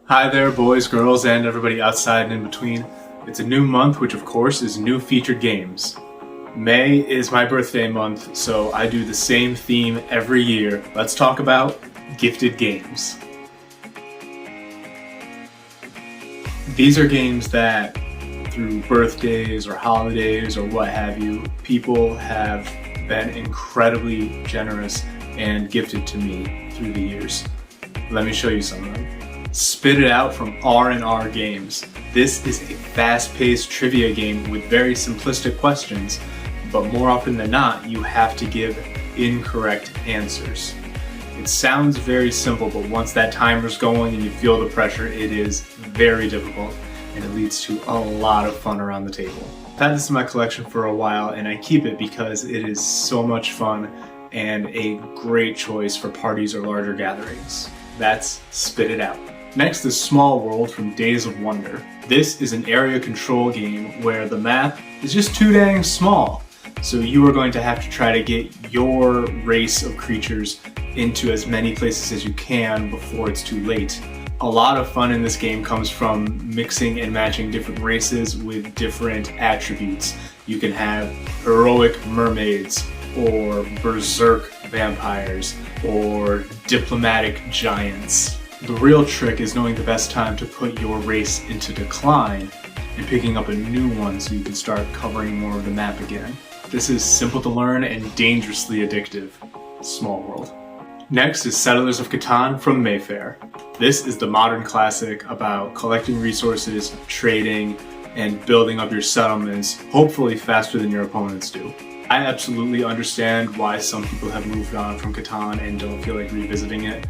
Hi there, boys, girls, and everybody outside and in between. It's a new month, which of course is new featured games. May is my birthday month, so I do the same theme every year. Let's talk about gifted games. These are games that, through birthdays or holidays or what have you, people have been incredibly generous and gifted to me through the years. Let me show you some of them. Spit It Out from R&R Games. This is a fast-paced trivia game with very simplistic questions, but more often than not, you have to give incorrect answers. It sounds very simple, but once that timer's going and you feel the pressure, it is very difficult, and it leads to a lot of fun around the table. I've had this in my collection for a while, and I keep it because it is so much fun and a great choice for parties or larger gatherings. That's Spit It Out. Next is Small World from Days of Wonder. This is an area control game where the map is just too dang small. So you are going to have to try to get your race of creatures into as many places as you can before it's too late. A lot of fun in this game comes from mixing and matching different races with different attributes. You can have heroic mermaids, or berserk vampires, or diplomatic giants. The real trick is knowing the best time to put your race into decline and picking up a new one so you can start covering more of the map again. This is simple to learn and dangerously addictive. Small World. Next is Settlers of Catan from Mayfair. This is the modern classic about collecting resources, trading, and building up your settlements, hopefully faster than your opponents do. I absolutely understand why some people have moved on from Catan and don't feel like revisiting it.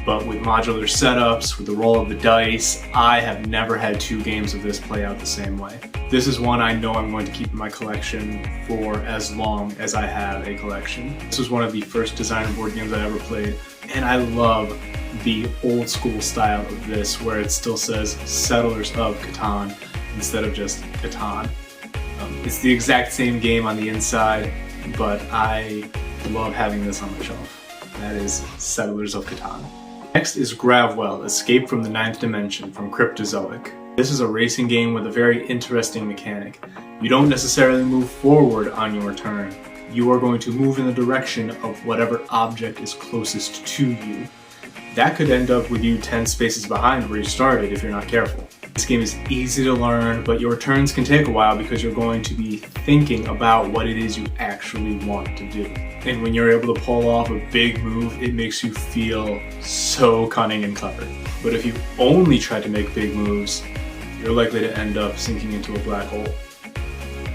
But with modular setups, with the roll of the dice, I have never had two games of this play out the same way. This is one I know I'm going to keep in my collection for as long as I have a collection. This was one of the first designer board games I ever played, and I love the old school style of this where it still says Settlers of Catan instead of just Catan. It's the exact same game on the inside, but I love having this on my shelf. That is Settlers of Catan. Next is Gravwell, Escape from the Ninth Dimension from Cryptozoic. This is a racing game with a very interesting mechanic. You don't necessarily move forward on your turn. You are going to move in the direction of whatever object is closest to you. That could end up with you 10 spaces behind where you started if you're not careful. This game is easy to learn, but your turns can take a while because you're going to be thinking about what it is you actually want to do. And when you're able to pull off a big move, it makes you feel so cunning and clever. But if you only try to make big moves, you're likely to end up sinking into a black hole.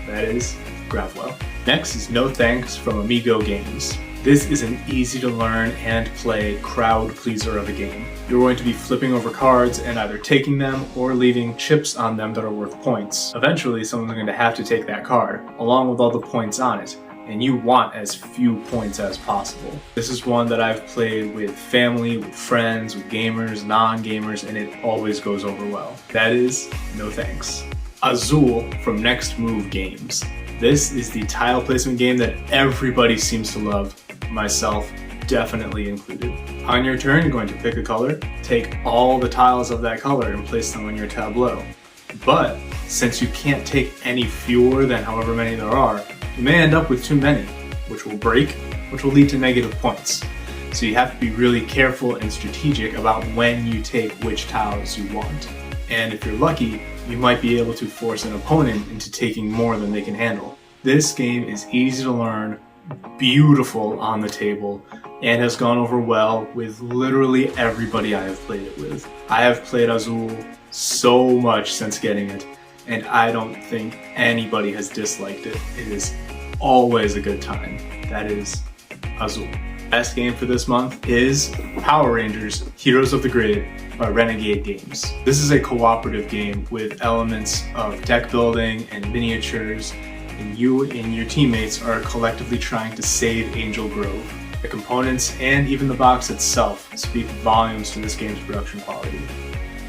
That is Gravwell. Next is No Thanks from Amigo Games. This is an easy to learn and play crowd pleaser of a game. You're going to be flipping over cards and either taking them or leaving chips on them that are worth points. Eventually, someone's going to have to take that card, along with all the points on it, and you want as few points as possible. This is one that I've played with family, with friends, with gamers, non-gamers, and it always goes over well. That is No Thanks. Azul from Next Move Games. This is the tile placement game that everybody seems to love, myself definitely included. On your turn, you're going to pick a color, take all the tiles of that color and place them on your tableau. But since you can't take any fewer than however many there are, you may end up with too many, which will break, which will lead to negative points. So you have to be really careful and strategic about when you take which tiles you want. And if you're lucky, you might be able to force an opponent into taking more than they can handle. This game is easy to learn, beautiful on the table, and has gone over well with literally everybody I have played it with. I have played Azul so much since getting it, and I don't think anybody has disliked it. It is always a good time. That is Azul. Best game for this month is Power Rangers Heroes of the Grid by Renegade Games. This is a cooperative game with elements of deck building and miniatures, and you and your teammates are collectively trying to save Angel Grove. The components and even the box itself speak volumes to this game's production quality.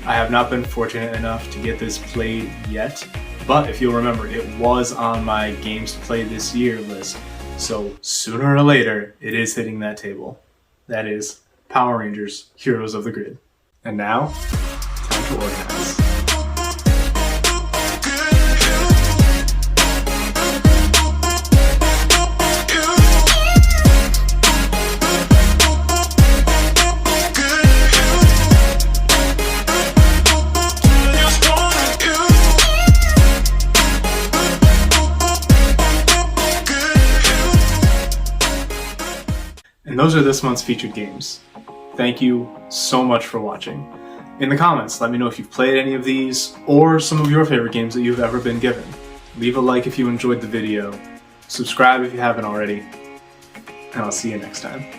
I have not been fortunate enough to get this played yet, but if you'll remember, it was on my games to play this year list, so sooner or later, it is hitting that table. That is Power Rangers Heroes of the Grid. And now, time to organize. And those are this month's featured games. Thank you so much for watching. In the comments, let me know if you've played any of these or some of your favorite games that you've ever been given. Leave a like if you enjoyed the video, subscribe if you haven't already, and I'll see you next time.